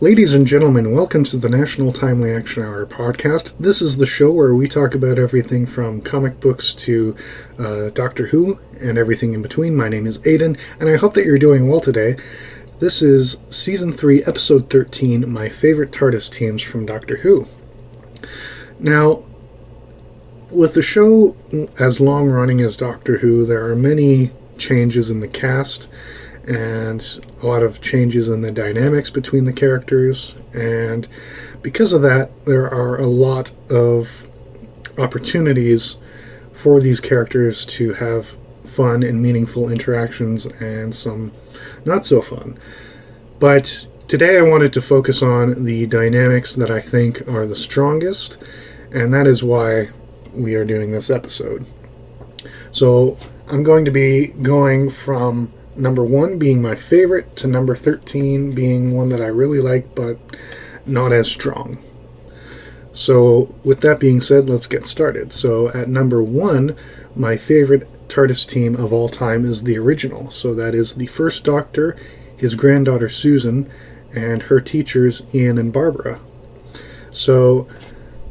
Ladies and gentlemen, welcome to the National Timely Action Hour podcast. This is the show where we talk about everything from comic books to Doctor Who and everything in between. My name is Aidan, and I hope that you're doing well today. This is Season 3, Episode 13, My Favorite TARDIS Teams from Doctor Who. Now, with the show as long-running as Doctor Who, there are many changes in the cast, and a lot of changes in the dynamics between the characters, and because of that, there are a lot of opportunities for these characters to have fun and meaningful interactions, and some not so fun. But today I wanted to focus on the dynamics that I think are the strongest, and that is why we are doing this episode. So I'm going to be going from number 1 being my favorite to number 13 being one that I really like but not as strong. So with that being said, let's get started. So at number 1, my favorite TARDIS team of all time is the original. So that is the First Doctor, his granddaughter Susan, and her teachers Ian and Barbara. So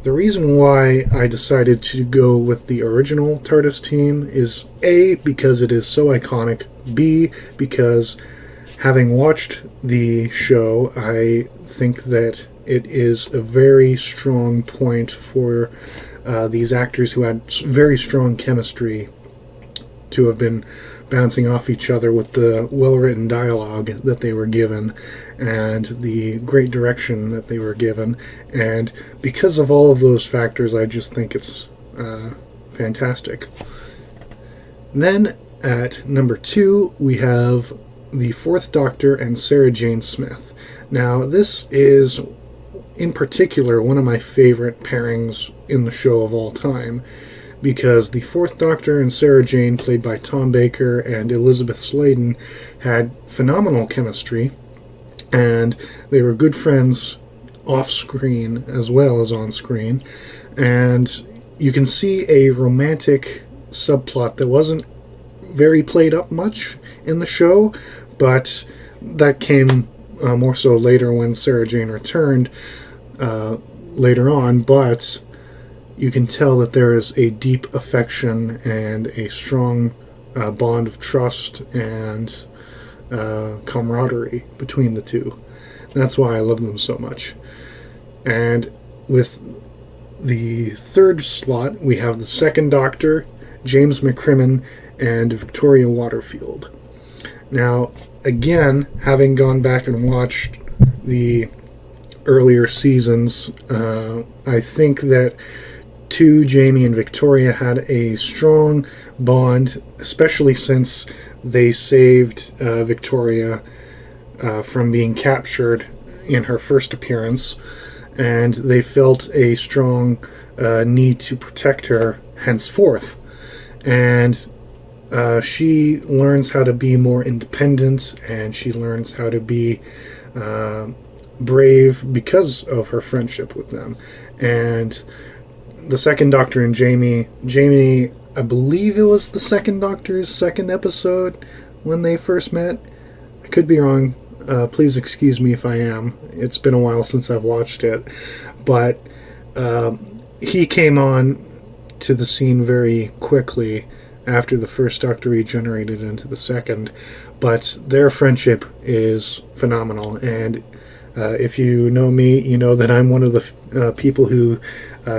the reason why I decided to go with the original TARDIS team is A, because it is so iconic, B, because having watched the show, I think that it is a very strong point for these actors who had very strong chemistry to have been bouncing off each other with the well-written dialogue that they were given and the great direction that they were given. And because of all of those factors, I just think it's fantastic. Then at number 2, we have the Fourth Doctor and Sarah Jane Smith. Now, this is in particular one of my favorite pairings in the show of all time, because the Fourth Doctor and Sarah Jane, played by Tom Baker and Elizabeth Sladen, had phenomenal chemistry, and they were good friends off-screen as well as on-screen, and you can see a romantic subplot that wasn't very played up much in the show, but that came more so later when Sarah Jane returned later on, but you can tell that there is a deep affection and a strong bond of trust and camaraderie between the two. That's why I love them so much. And with the third slot, we have the Second Doctor, James McCrimmon, and Victoria Waterfield. Now, again, having gone back and watched the earlier seasons, I think that Jamie and Victoria had a strong bond, especially since they saved Victoria from being captured in her first appearance, and they felt a strong need to protect her henceforth. And she learns how to be more independent, and she learns how to be brave because of her friendship with them. And the Second Doctor and Jamie, I believe it was the Second Doctor's second episode when they first met. I could be wrong. Please excuse me if I am. It's been a while since I've watched it. But he came on to the scene very quickly after the First Doctor regenerated into the second. But their friendship is phenomenal. And if you know me, you know that I'm one of the people who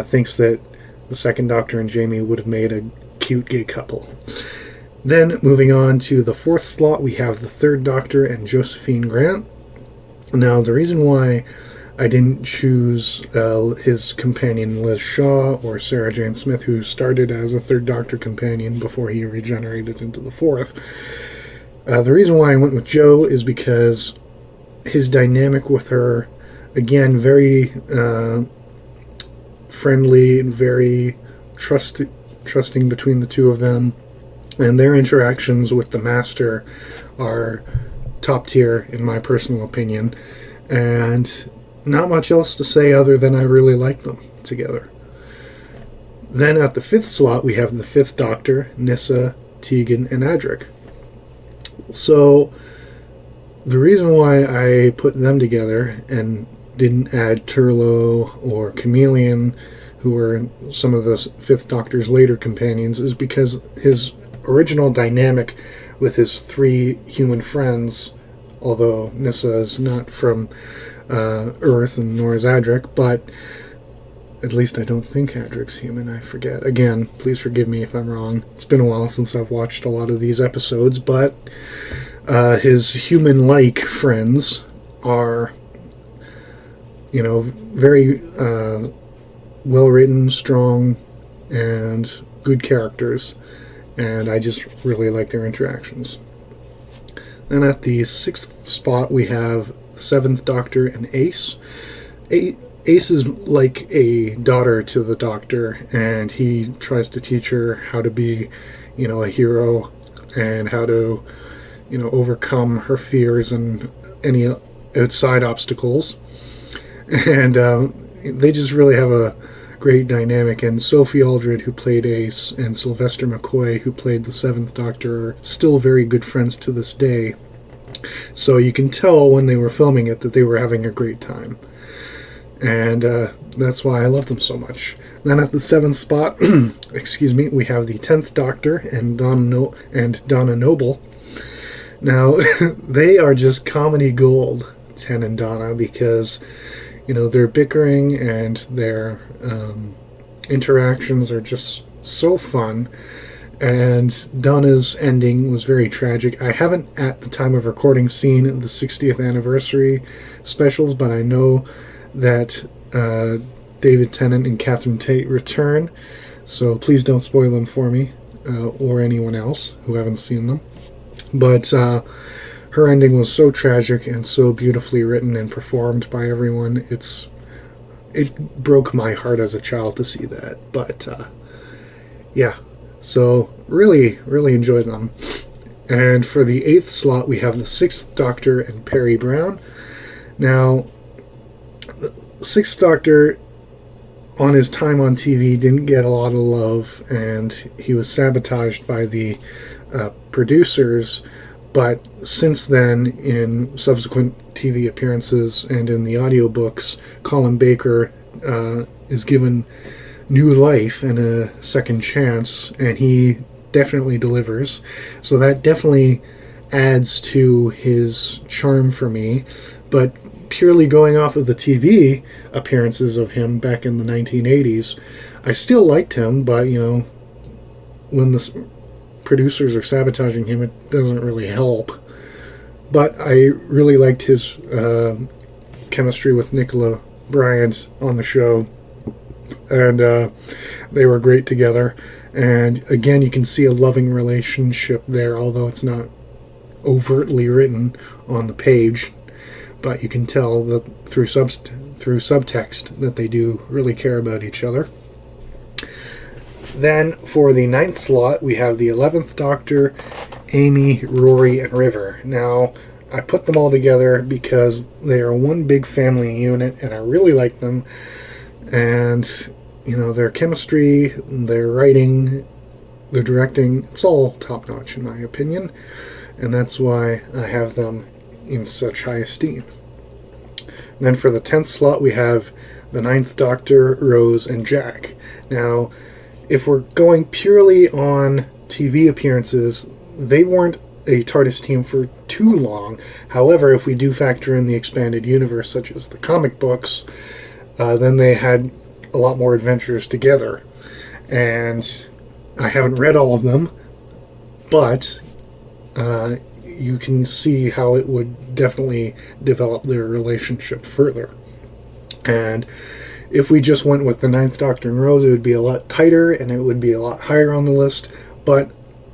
thinks that the Second Doctor and Jamie would have made a cute gay couple. Then, moving on to the fourth slot, we have the Third Doctor and Josephine Grant. Now, the reason why I didn't choose his companion Liz Shaw or Sarah Jane Smith, who started as a Third Doctor companion before he regenerated into the fourth, the reason why I went with Joe is because his dynamic with her, again, very friendly and very trusting between the two of them, and their interactions with the Master are top tier in my personal opinion, and not much else to say other than I really like them together. Then at the fifth slot, we have the Fifth Doctor, Nyssa, Tegan, and Adric. So the reason why I put them together and didn't add Turlo or Chameleon, who were some of the Fifth Doctor's later companions, is because his original dynamic with his three human friends, although Nyssa is not from Earth and nor is Adric, but at least I don't think Adric's human, I forget. Again, please forgive me if I'm wrong. It's been a while since I've watched a lot of these episodes, but his human-like friends are, very well-written, strong, and good characters, and I just really like their interactions. Then at the 6th spot, we have the 7th Doctor and Ace. Ace is like a daughter to the Doctor, and he tries to teach her how to be, a hero, and how to, overcome her fears and any outside obstacles. And they just really have a great dynamic. And Sophie Aldred, who played Ace, and Sylvester McCoy, who played the 7th Doctor, are still very good friends to this day. So you can tell when they were filming it that they were having a great time. And that's why I love them so much. Then at the 7th spot, we have the 10th Doctor and Donna Noble. Now, they are just comedy gold, 10 and Donna, because, their bickering and their interactions are just so fun. And Donna's ending was very tragic. I haven't, at the time of recording, seen the 60th anniversary specials, but I know that David Tennant and Catherine Tate return, so please don't spoil them for me or anyone else who haven't seen them. But her ending was so tragic and so beautifully written and performed by everyone. It broke my heart as a child to see that. But yeah, so really, really enjoyed them. And for the 8th slot, we have the 6th Doctor and Perry Brown. Now, the 6th Doctor, on his time on TV, didn't get a lot of love, and he was sabotaged by the producers. But since then, in subsequent TV appearances and in the audiobooks, Colin Baker is given new life and a second chance, and he definitely delivers. So that definitely adds to his charm for me. But purely going off of the TV appearances of him back in the 1980s, I still liked him, but, when the producers are sabotaging him, it doesn't really help. But I really liked his chemistry with Nicola Bryant on the show, and they were great together. And again, you can see a loving relationship there, although it's not overtly written on the page, but you can tell that through subtext that they do really care about each other. Then for the 9th slot, we have the 11th Doctor, Amy, Rory, and River. Now, I put them all together because they are one big family unit, and I really like them. And, their chemistry, their writing, their directing, it's all top-notch in my opinion. And that's why I have them in such high esteem. Then for the 10th slot, we have the 9th Doctor, Rose, and Jack. Now, if we're going purely on TV appearances, they weren't a TARDIS team for too long. However, if we do factor in the expanded universe, such as the comic books, then they had a lot more adventures together. And I haven't read all of them, but you can see how it would definitely develop their relationship further. And if we just went with the 9th Doctor and Rose, it would be a lot tighter and it would be a lot higher on the list. But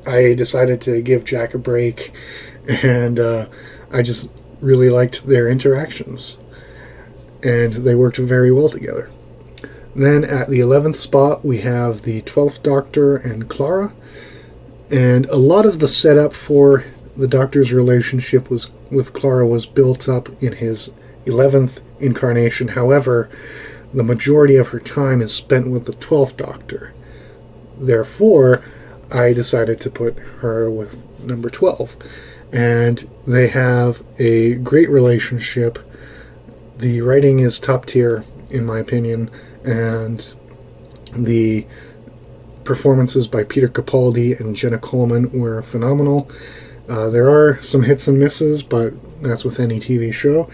I decided to give Jack a break, and I just really liked their interactions. And they worked very well together. Then at the 11th spot, we have the 12th Doctor and Clara. And a lot of the setup for the Doctor's relationship with Clara was built up in his 11th incarnation. However, the majority of her time is spent with the 12th Doctor. Therefore, I decided to put her with number 12. and they have a great relationship. The writing is top tier, in my opinion, and the performances by Peter Capaldi and Jenna Coleman were phenomenal. There are some hits and misses, but that's with any TV show.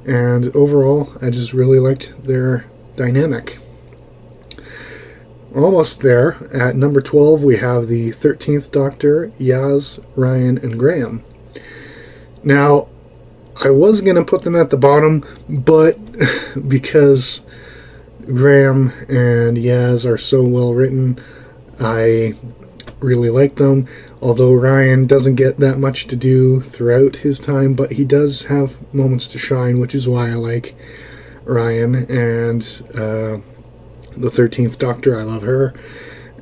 And overall, I just really liked their dynamic. Almost there. At number 12, we have the 13th Doctor, Yaz, Ryan, and Graham. Now, I was going to put them at the bottom, but because Graham and Yaz are so well written, I really like them. Although Ryan doesn't get that much to do throughout his time, but he does have moments to shine, which is why I like Ryan. And the 13th Doctor, I love her.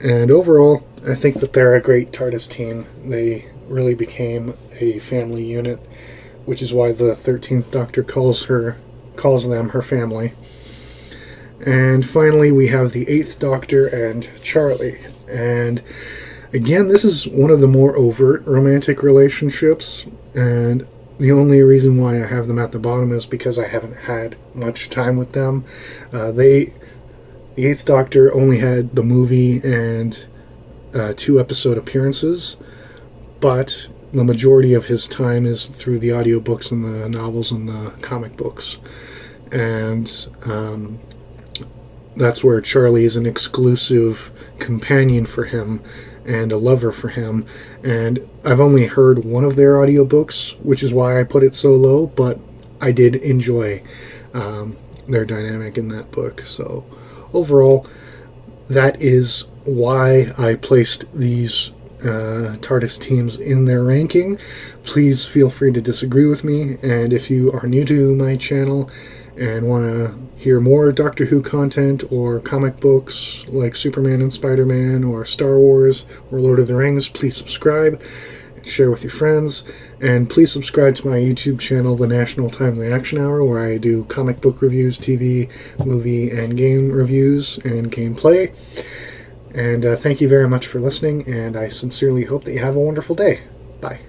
And overall, I think that they're a great TARDIS team. They really became a family unit, which is why the 13th Doctor calls them her family. And finally, we have the 8th Doctor and Charlie. And again, this is one of the more overt romantic relationships, and the only reason why I have them at the bottom is because I haven't had much time with them. The 8th Doctor only had the movie and 2 episode appearances, but the majority of his time is through the audiobooks and the novels and the comic books. And that's where Charlie is an exclusive companion for him and a lover for him. And I've only heard one of their audiobooks, which is why I put it so low, but I did enjoy their dynamic in that book. So overall, that is why I placed these TARDIS teams in their ranking. Please feel free to disagree with me, and if you are new to my channel and want to hear more Doctor Who content or comic books like Superman and Spider-Man or Star Wars or Lord of the Rings, please subscribe and share with your friends. And please subscribe to my YouTube channel, The National Timely Action Hour, where I do comic book reviews, TV, movie, and game reviews and gameplay. And thank you very much for listening, and I sincerely hope that you have a wonderful day. Bye.